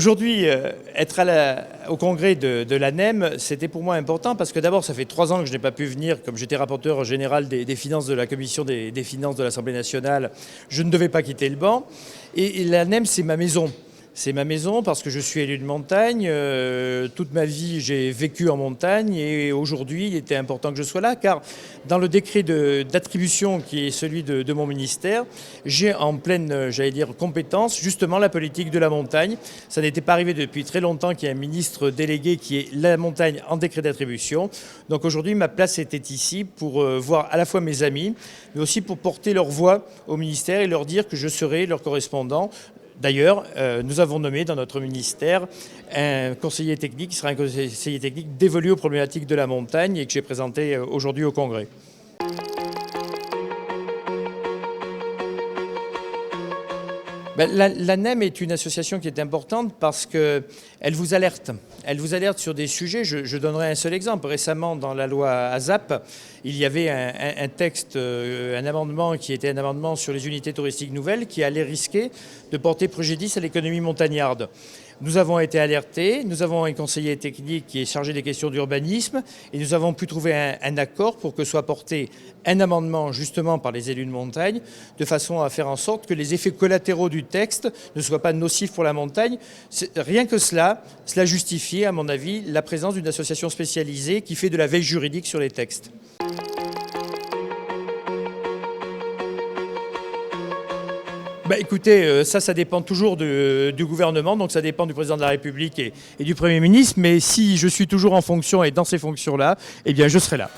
Aujourd'hui, être au congrès de l'ANEM, c'était pour moi important parce que d'abord, ça fait 3 ans que je n'ai pas pu venir, comme j'étais rapporteur général des finances de la commission des finances de l'Assemblée nationale, je ne devais pas quitter le banc. Et l'ANEM, c'est ma maison. C'est ma maison parce que je suis élu de montagne. Toute ma vie, j'ai vécu en montagne et aujourd'hui, il était important que je sois là car dans le décret d'attribution qui est celui de mon ministère, j'ai en pleine, j'allais dire, compétence justement la politique de la montagne. Ça n'était pas arrivé depuis très longtemps qu'il y ait un ministre délégué qui est la montagne en décret d'attribution. Donc aujourd'hui, ma place était ici pour voir à la fois mes amis, mais aussi pour porter leur voix au ministère et leur dire que je serai leur correspondant. D'ailleurs, nous avons nommé dans notre ministère un conseiller technique qui sera un conseiller technique dévolu aux problématiques de la montagne et que j'ai présenté aujourd'hui au Congrès. L'ANEM est une association qui est importante parce qu'elle vous alerte. Elle vous alerte sur des sujets. Je donnerai un seul exemple. Récemment, dans la loi ASAP, il y avait un texte, un amendement qui était un amendement sur les unités touristiques nouvelles qui allait risquer de porter préjudice à l'économie montagnarde. Nous avons été alertés, nous avons un conseiller technique qui est chargé des questions d'urbanisme et nous avons pu trouver un accord pour que soit porté un amendement justement par les élus de montagne de façon à faire en sorte que les effets collatéraux du texte ne soient pas nocifs pour la montagne. Rien que cela justifie à mon avis la présence d'une association spécialisée qui fait de la veille juridique sur les textes. Écoutez, ça dépend toujours du gouvernement, donc ça dépend du président de la République et du Premier ministre, mais si je suis toujours en fonction et dans ces fonctions-là, eh bien je serai là.